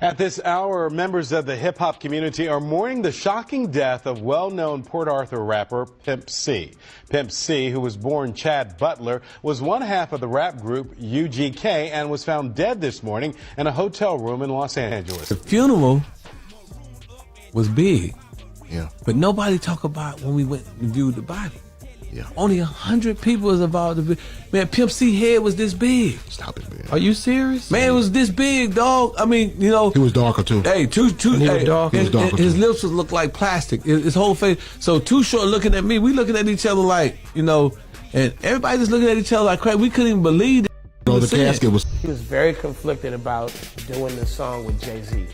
At this hour, members of the hip-hop community are mourning the shocking death of well-known Port Arthur rapper Pimp C. Pimp C, who was born Chad Butler, was one half of the rap group UGK and was found dead this morning in a hotel room in Los Angeles. The funeral was big, yeah, but nobody talk about when we went and viewed the body. Yeah. Only 100 people was involved. Man, Pimp C head was this big. Stop it, man. Are you serious? Man, it was this big, dog. I mean, you know. He was darker, too. Hey, He was darker. His lips would look like plastic. His whole face. So Too Short looking at me. We looking at each other like, you know, and everybody just looking at each other like crap. We couldn't even believe it. No, the casket was. He was very conflicted about doing this song with Jay-Z.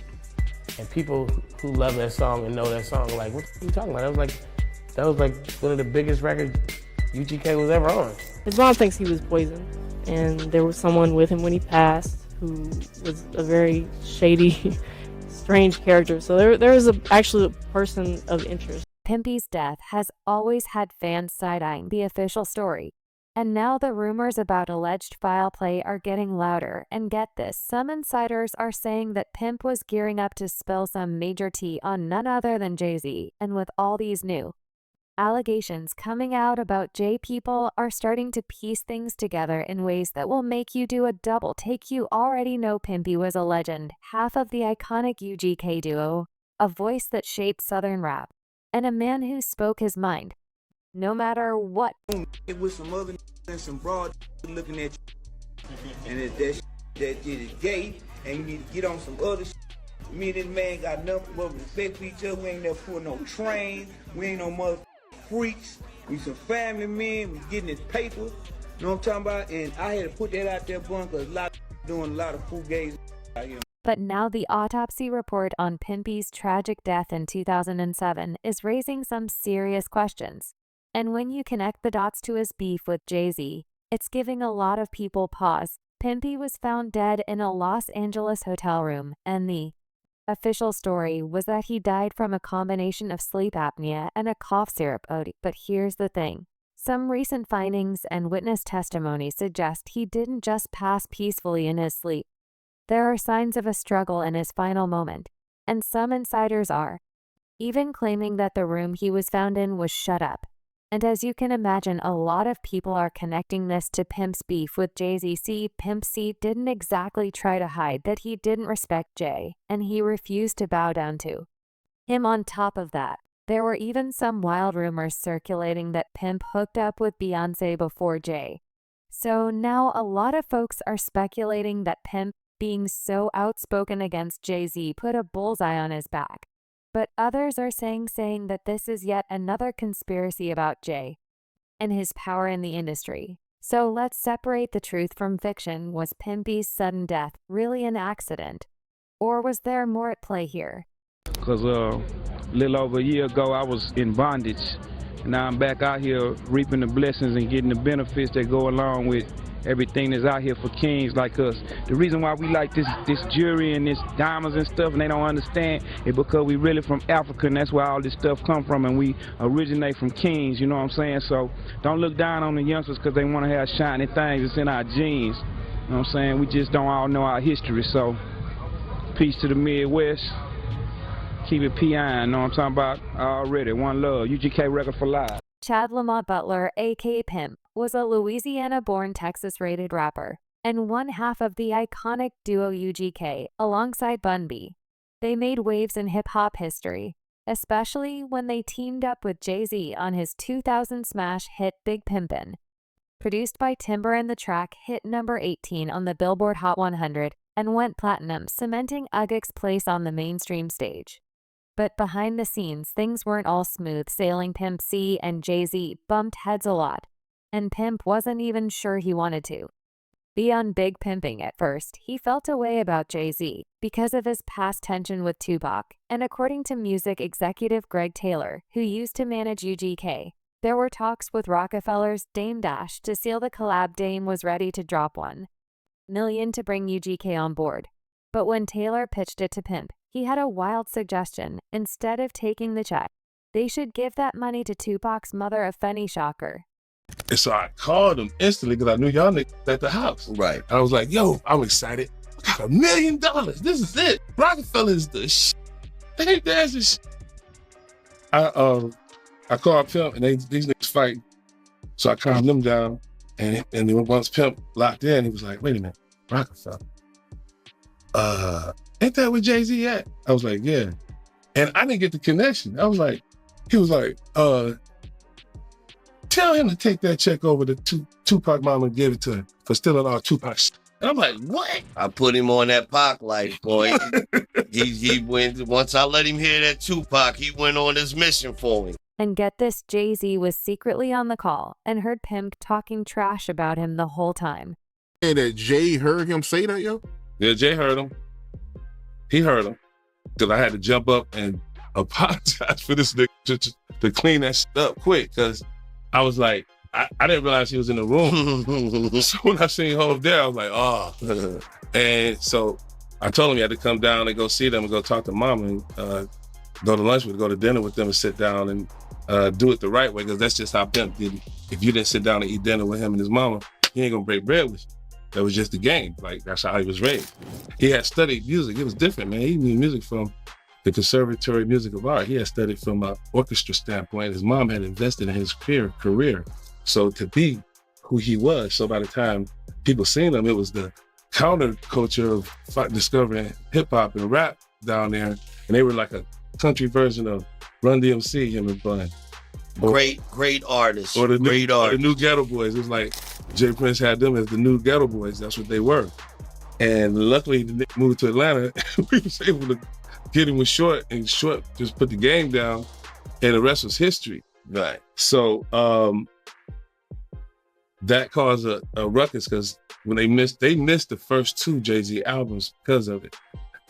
And people who love that song and know that song like, what are you talking about? That was like one of the biggest records UGK was ever on. His mom thinks he was poisoned, and there was someone with him when he passed who was a very shady, strange character. So there is actually a person of interest. Pimpy's death has always had fans side-eyeing the official story. And now the rumors about alleged foul play are getting louder. And get this, some insiders are saying that Pimp was gearing up to spill some major tea on none other than Jay-Z. And with all these new allegations coming out about Jay, people are starting to piece things together in ways that will make you do a double take. You already know Pimpy was a legend, half of the iconic UGK duo, a voice that shaped Southern rap, and a man who spoke his mind, no matter what. It was some other and some broad looking at you, and if that is gay, and you need to get on some other shit. Me and this man got nothing but respect for each other. We ain't never put no train. We ain't no mother freaks. We some family men. We getting this paper. You know what I'm talking about? And I had to put that out there, bun, because a lot of doing a lot of fugazi out here. But now the autopsy report on Pimpy's tragic death in 2007 is raising some serious questions. And when you connect the dots to his beef with Jay-Z, it's giving a lot of people pause. Pimpy was found dead in a Los Angeles hotel room, and the official story was that he died from a combination of sleep apnea and a cough syrup OD. But here's the thing. Some recent findings and witness testimony suggest he didn't just pass peacefully in his sleep. There are signs of a struggle in his final moment, and some insiders are even claiming that the room he was found in was shut up. And as you can imagine, a lot of people are connecting this to Pimp's beef with Jay-Z. Pimp C didn't exactly try to hide that he didn't respect Jay, and he refused to bow down to him. On top of that, there were even some wild rumors circulating that Pimp hooked up with Beyoncé before Jay. So now a lot of folks are speculating that Pimp, being so outspoken against Jay-Z, put a bullseye on his back. But others are saying that this is yet another conspiracy about Jay and his power in the industry. So let's separate the truth from fiction. Was Pimpy's sudden death really an accident? Or was there more at play here? Because a little over a year ago, I was in bondage. And now I'm back out here reaping the blessings and getting the benefits that go along with everything that's out here for kings like us. The reason why we like this jewelry and this diamonds and stuff and they don't understand is because we really from Africa, and that's where all this stuff come from, and we originate from kings, you know what I'm saying? So don't look down on the youngsters because they want to have shiny things. It's in our genes, you know what I'm saying? We just don't all know our history. So peace to the Midwest. Keep it PI, know what I'm talking about? Already, one love, UGK record for life. Chad Lamont Butler, aka Pimp, was a Louisiana-born, Texas-rated rapper, and one half of the iconic duo UGK, alongside Bun B. They made waves in hip-hop history, especially when they teamed up with Jay-Z on his 2000 smash hit Big Pimpin'. Produced by Timber, and the track hit number 18 on the Billboard Hot 100 and went platinum, cementing UGK's place on the mainstream stage. But behind the scenes, things weren't all smooth sailing. Pimp C and Jay-Z bumped heads a lot, and Pimp wasn't even sure he wanted to be on Big Pimping at first. He felt a way about Jay-Z because of his past tension with Tupac, and according to music executive Greg Taylor, who used to manage UGK, there were talks with Rockefeller's Dame Dash to seal the collab. Dame was ready to drop $1 million to bring UGK on board. But when Taylor pitched it to Pimp, he had a wild suggestion. Instead of taking the check, they should give that money to Tupac's mother, a funny shocker. And so I called him instantly because I knew y'all niggas at the house. Right. I was like, yo, I'm excited. I got $1 million. This is it. Rockefeller is the shit. They there's this shit. I called Pimp and these niggas fighting. So I calmed them down. And then once Pimp locked in, he was like, wait a minute, Rockefeller. Ain't that where Jay-Z at? I was like, yeah. And I didn't get the connection. He was like, tell him to take that check over to Tupac mama and give it to him for stealing all Tupac's. And I'm like, what? I put him on that Pac life, boy. he went, once I let him hear that Tupac, he went on his mission for me. And get this, Jay-Z was secretly on the call and heard Pimp talking trash about him the whole time. And that Jay heard him say that, yo? Yeah, Jay heard him. He heard him. Because I had to jump up and apologize for this nigga to clean that shit up quick. Because I was like, I didn't realize he was in the room. So when I seen Hov there, I was like, oh. And so I told him he had to come down and go see them and go talk to mama and go to lunch with, go to dinner with them and sit down and do it the right way, because that's just how Pimp did it. If you didn't sit down and eat dinner with him and his mama, he ain't gonna break bread with you. That was just the game. Like, that's how he was raised. He had studied music. It was different, man. He knew music from the Conservatory of Music of Art. He had studied from an orchestra standpoint. His mom had invested in his career. So to be who he was, so by the time people seen him, it was the counterculture of discovering hip hop and rap down there. And they were like a country version of Run DMC, him and Bun. Great artists. Or the artists. new Ghetto Boys. It was like Jay Prince had them as the new Ghetto Boys. That's what they were. And luckily, he moved to Atlanta. We was able to get him with Short, and Short just put the game down, and the rest was history. Right. So that caused a ruckus, because when they missed the first two Jay-Z albums because of it.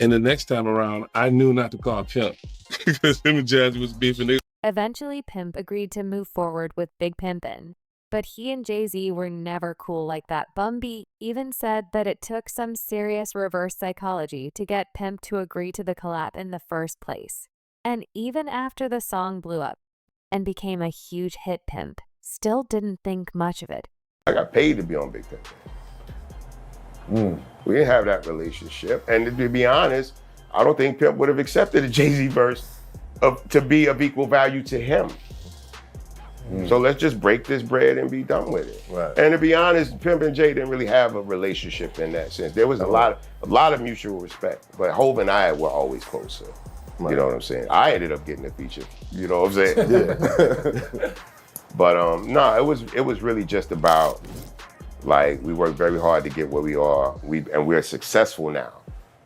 And the next time around, I knew not to call Pimp because him and Jazzy was beefing. Eventually, Pimp agreed to move forward with Big Pimpin', but he and Jay-Z were never cool like that. Bum B even said that it took some serious reverse psychology to get Pimp to agree to the collab in the first place. And even after the song blew up and became a huge hit, Pimp still didn't think much of it. I got paid to be on Big Pimpin'. We didn't have that relationship. And to be honest, I don't think Pimp would have accepted a Jay-Z verse to be of equal value to him. So let's just break this bread and be done with it. Right. And to be honest, Pimp and Jay didn't really have a relationship in that sense. There was a lot of mutual respect, but Hov and I were always closer. Right. You know what I'm saying? I ended up getting a feature. You know what I'm saying? Yeah. But no, it was really just about, like, we worked very hard to get where we are. We're successful now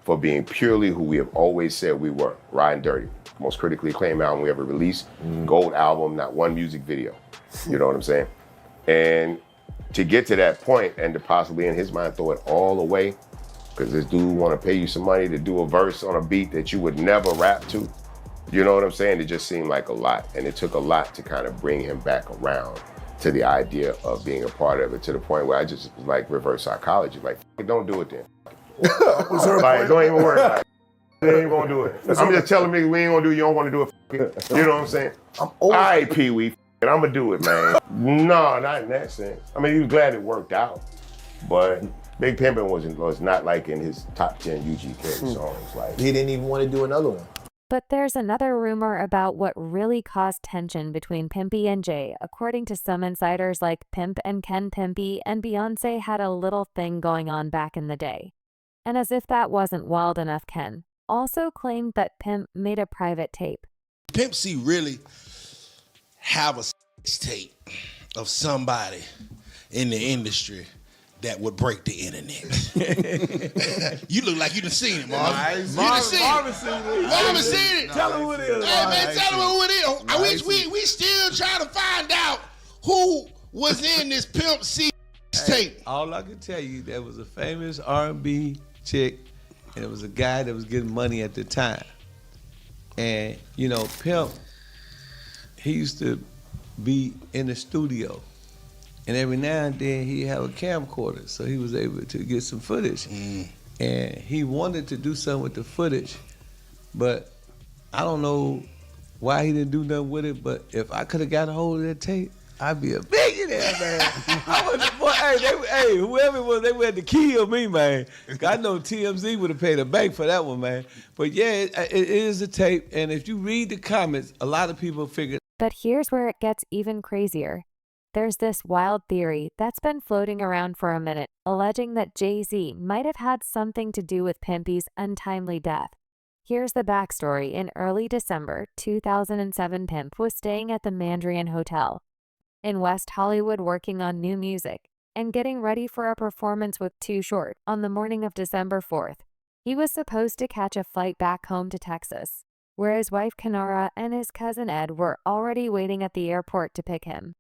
for being purely who we have always said we were, Riding Dirty. Most critically acclaimed album we ever released, gold album, not one music video. You know what I'm saying? And to get to that point and to possibly in his mind throw it all away, because this dude want to pay you some money to do a verse on a beat that you would never rap to. You know what I'm saying? It just seemed like a lot. And it took a lot to kind of bring him back around to the idea of being a part of it, to the point where I just was like reverse psychology, like, don't do it then. Like, don't even worry about it. They ain't gonna do it. I'm just telling me we ain't gonna do it, you don't wanna do it, you know what I'm saying? All right, Pee Wee, I'm gonna do it, man. No, not in that sense. I mean, he was glad it worked out, but Big Pimpin' was not like in his top 10 UGK songs. Like, he didn't even want to do another one. But there's another rumor about what really caused tension between Pimpy and Jay. According to some insiders like Pimp and Ken Pimpy and Beyonce had a little thing going on back in the day. And as if that wasn't wild enough, Ken also claimed that Pimp made a private tape. Pimp C really have a sex tape of somebody in the industry that would break the internet. You look like you done seen it, Marvin. Marvin seen it. Tell him who it is. Hey, man, tell him who it is. I wish we still trying to find out who was in this Pimp C tape. All I can tell you, there was a famous R&B chick, and it was a guy that was getting money at the time. And, you know, Pimp, he used to be in the studio. And every now and then he'd have a camcorder, so he was able to get some footage. And he wanted to do something with the footage, but I don't know why he didn't do nothing with it, but if I could have got a hold of that tape, I'd be a billionaire. Yeah, man. Hey, whoever it was, they had to kill me, man. I know TMZ would have paid a bank for that one, man. But yeah, it is a tape, and if you read the comments, a lot of people figure. But here's where it gets even crazier. There's this wild theory that's been floating around for a minute, alleging that Jay-Z might have had something to do with Pimp C's untimely death. Here's the backstory. In early December 2007, Pimp was staying at the Mandarin Hotel in West Hollywood working on new music and getting ready for a performance with Too Short on the morning of December 4th. He was supposed to catch a flight back home to Texas, where his wife Kenara and his cousin Ed were already waiting at the airport to pick him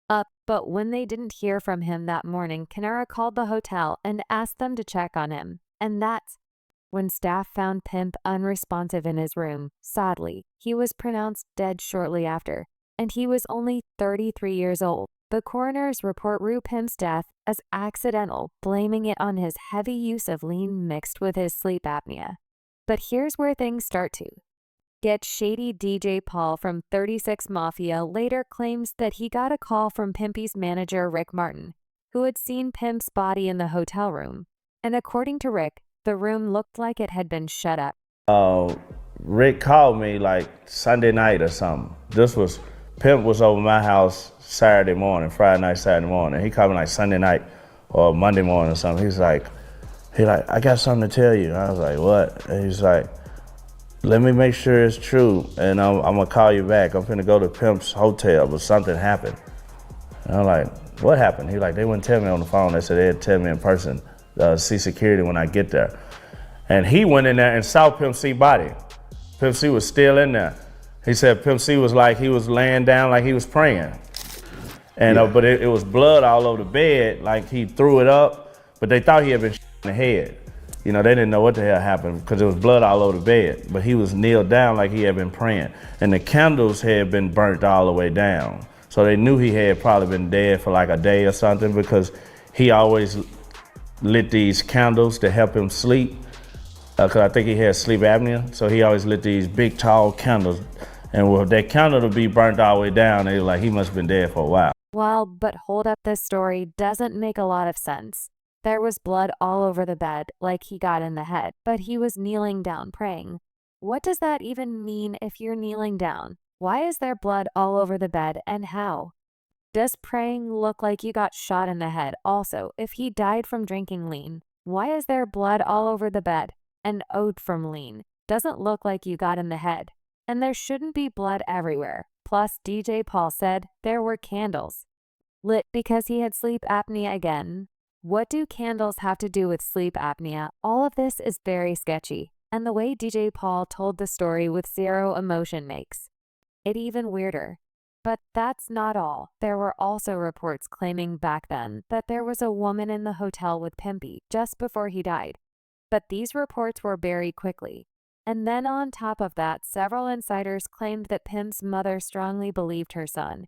up. But when they didn't hear from him that morning, Kenara called the hotel and asked them to check on him. And that's when staff found Pimp unresponsive in his room. Sadly, he was pronounced dead shortly after, and he was only 33 years old. The coroner's report ruled Pimp's death as accidental, blaming it on his heavy use of lean mixed with his sleep apnea. But here's where things start to get shady. DJ Paul from 36 Mafia later claims that he got a call from Pimpy's manager Rick Martin, who had seen Pimp's body in the hotel room. And according to Rick, the room looked like it had been shut up. Rick called me like Sunday night or something. Pimp was over my house Friday night, Saturday morning. He called me like Sunday night or Monday morning or something. He's like, I got something to tell you. I was like, what? And he's like, let me make sure it's true, and I'm gonna call you back. I'm finna go to Pimp's hotel, but something happened. And I'm like, what happened? He's like, they wouldn't tell me on the phone. They said they'd tell me in person, see security when I get there. And he went in there and saw Pimp C body. Pimp C was still in there. He said Pimp C was like, he was laying down like he was praying. And but it was blood all over the bed, like he threw it up, but they thought he had been in the head. You know, they didn't know what the hell happened because there was blood all over the bed, but he was kneeled down like he had been praying. And the candles had been burnt all the way down. So they knew he had probably been dead for like a day or something, because he always lit these candles to help him sleep, because I think he had sleep apnea. So he always lit these big, tall candles. And with that candle to be burnt all the way down, they were like, he must have been dead for a while. Well, but hold up, this story doesn't make a lot of sense. There was blood all over the bed, like he got in the head, but he was kneeling down praying. What does that even mean if you're kneeling down? Why is there blood all over the bed, and how? Does praying look like you got shot in the head? Also, if he died from drinking lean, why is there blood all over the bed? And owed from lean doesn't look like you got in the head. And there shouldn't be blood everywhere. Plus, DJ Paul said there were candles lit because he had sleep apnea again. What do candles have to do with sleep apnea? All of this is very sketchy, and the way DJ Paul told the story with zero emotion makes it even weirder. But that's not all. There were also reports claiming back then that there was a woman in the hotel with Pimpy just before he died. But these reports were buried quickly. And then on top of that, several insiders claimed that Pimp's mother strongly believed her son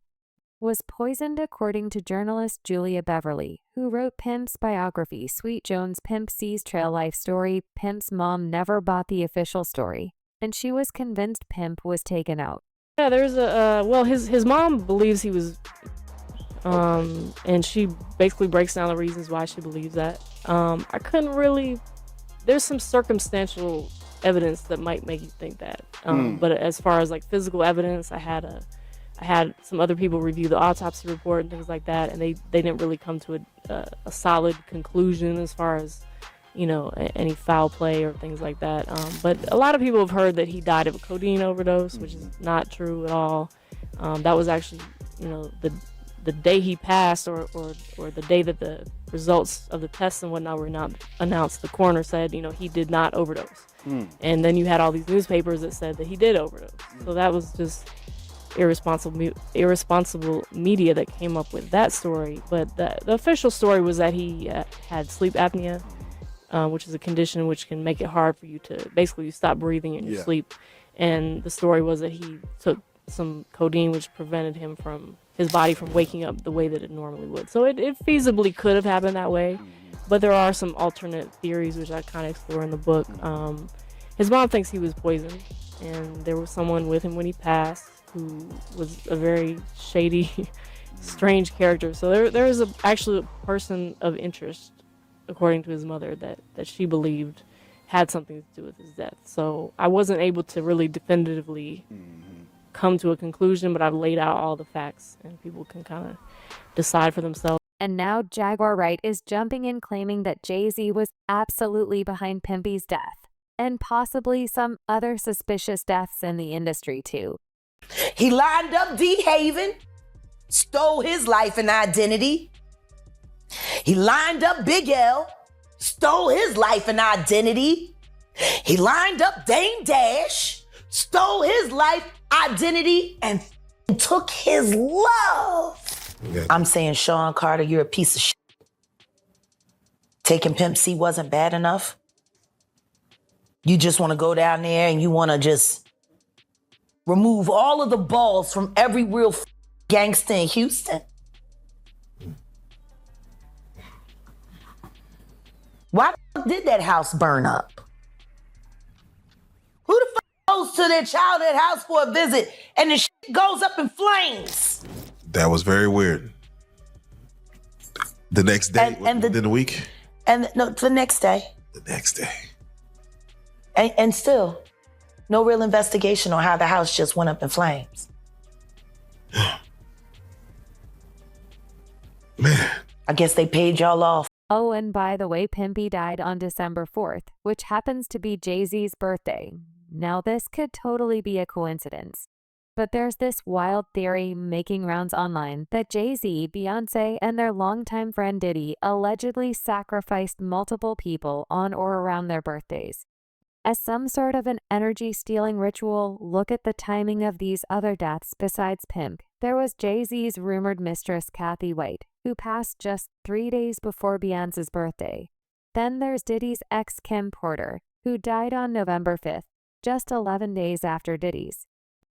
was poisoned, according to journalist Julia Beverly, who wrote Pimp's biography, Sweet Jones, Pimp C's trail life story. Pimp's mom never bought the official story, and she was convinced Pimp was taken out. Yeah, there's his mom believes he was, and she basically breaks down the reasons why she believes that. I couldn't really, there's some circumstantial evidence that might make you think that. But as far as like physical evidence, I had some other people review the autopsy report and things like that, and they didn't really come to a solid conclusion as far as, you know, any foul play or things like that. But a lot of people have heard that he died of a codeine overdose, which is not true at all. That was actually, you know, the day he passed, or the day that the results of the tests and whatnot were not announced, the coroner said, you know, he did not overdose. And then you had all these newspapers that said that he did overdose. So that was just irresponsible media that came up with that story. But the official story was that he had sleep apnea, which is a condition which can make it hard for you to basically stop breathing in your sleep. And the story was that he took some codeine, which prevented his body from waking up the way that it normally would. So it feasibly could have happened that way. But there are some alternate theories, which I kind of explore in the book. His mom thinks he was poisoned, and there was someone with him when he passed who was a very shady strange character. So there is actually a person of interest, according to his mother, that she believed had something to do with his death. So I wasn't able to really definitively come to a conclusion, but I've laid out all the facts and people can kind of decide for themselves. And now Jaguar Wright is jumping in claiming that Jay-Z was absolutely behind Pimpy's death, and possibly some other suspicious deaths in the industry too. He lined up D. Haven, stole his life and identity. He lined up Big L, stole his life and identity. He lined up Dame Dash, stole his life, identity, and took his love. Yeah. I'm saying, Sean Carter, you're a piece of shit. Taking Pimp C wasn't bad enough. You just want to go down there and you want to just remove all of the balls from every real gangster in Houston. Why the fuck did that house burn up? Who the fuck goes to their childhood house for a visit and the shit goes up in flames? That was very weird. The next day, within a week? And no, the next day. The next day. And still, no real investigation on how the house just went up in flames. Man. I guess they paid y'all off. Oh, and by the way, Pimpy died on December 4th, which happens to be Jay-Z's birthday. Now, this could totally be a coincidence. But there's this wild theory making rounds online that Jay-Z, Beyoncé, and their longtime friend Diddy allegedly sacrificed multiple people on or around their birthdays. As some sort of an energy-stealing ritual, look at the timing of these other deaths besides Pimp. There was Jay-Z's rumored mistress, Kathy White, who passed just 3 days before Beyoncé's birthday. Then there's Diddy's ex, Kim Porter, who died on November 5th, just 11 days after Diddy's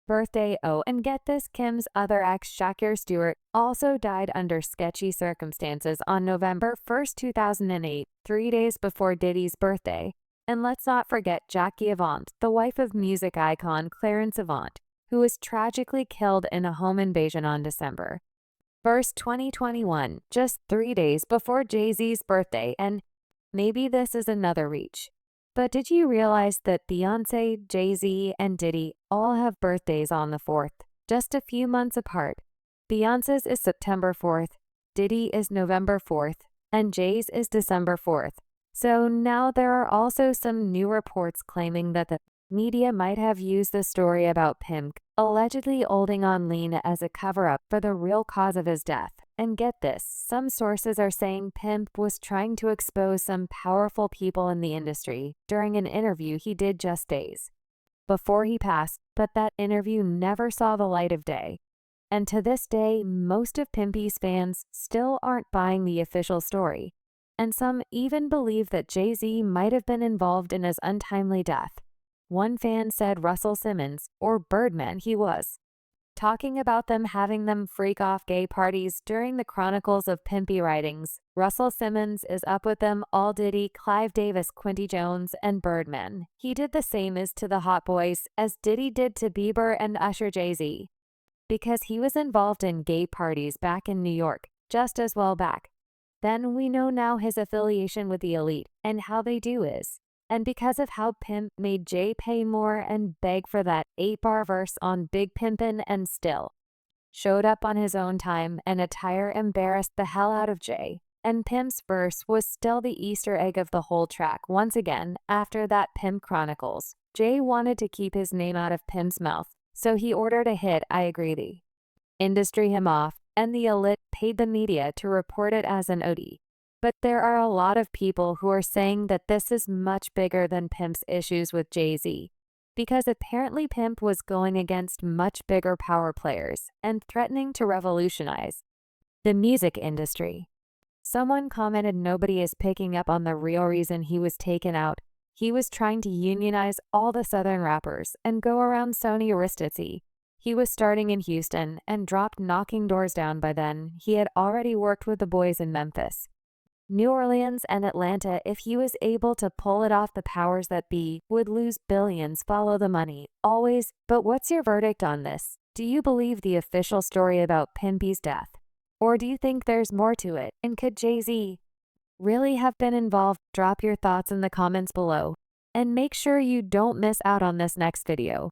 birthday. Oh, and get this, Kim's other ex, Shakir Stewart, also died under sketchy circumstances on November 1st, 2008, 3 days before Diddy's birthday. And let's not forget Jackie Avant, the wife of music icon Clarence Avant, who was tragically killed in a home invasion on December 1st, 2021, just 3 days before Jay-Z's birthday. And maybe this is another reach, but did you realize that Beyoncé, Jay-Z, and Diddy all have birthdays on the 4th, just a few months apart? Beyoncé's is September 4th, Diddy is November 4th, and Jay's is December 4th. So now there are also some new reports claiming that the media might have used the story about Pimp allegedly holding on lean as a cover-up for the real cause of his death. And get this, some sources are saying Pimp was trying to expose some powerful people in the industry during an interview he did just days before he passed, but that interview never saw the light of day. And to this day, most of Pimpy's fans still aren't buying the official story. And some even believe that Jay-Z might have been involved in his untimely death. One fan said Russell Simmons, or Birdman he was, talking about them having them freak off gay parties during the Chronicles of Pimpy writings. Russell Simmons is up with them all Diddy, Clive Davis, Quincy Jones, and Birdman. He did the same as to the Hot Boys as Diddy did to Bieber and Usher Jay-Z, because he was involved in gay parties back in New York, just as well back. Then we know now his affiliation with the elite and how they do is. And because of how Pimp made Jay pay more and beg for that 8-bar verse on Big Pimpin' and still showed up on his own time and attire embarrassed the hell out of Jay. And Pimp's verse was still the Easter egg of the whole track. Once again, after that Pimp Chronicles, Jay wanted to keep his name out of Pimp's mouth, so he ordered a hit, I Agree Thee, industry him off, and the elite paid the media to report it as an OD. But there are a lot of people who are saying that this is much bigger than Pimp's issues with Jay-Z, because apparently Pimp was going against much bigger power players and threatening to revolutionize the music industry. Someone commented nobody is picking up on the real reason he was taken out. He was trying to unionize all the Southern rappers and go around Sony Aristotle. He was starting in Houston and dropped knocking doors down by then. He had already worked with the boys in Memphis, New Orleans, and Atlanta. If he was able to pull it off, the powers that be would lose billions. Follow the money, always. But what's your verdict on this? Do you believe the official story about Pimpy's death? Or do you think there's more to it? And could Jay-Z really have been involved? Drop your thoughts in the comments below. And make sure you don't miss out on this next video.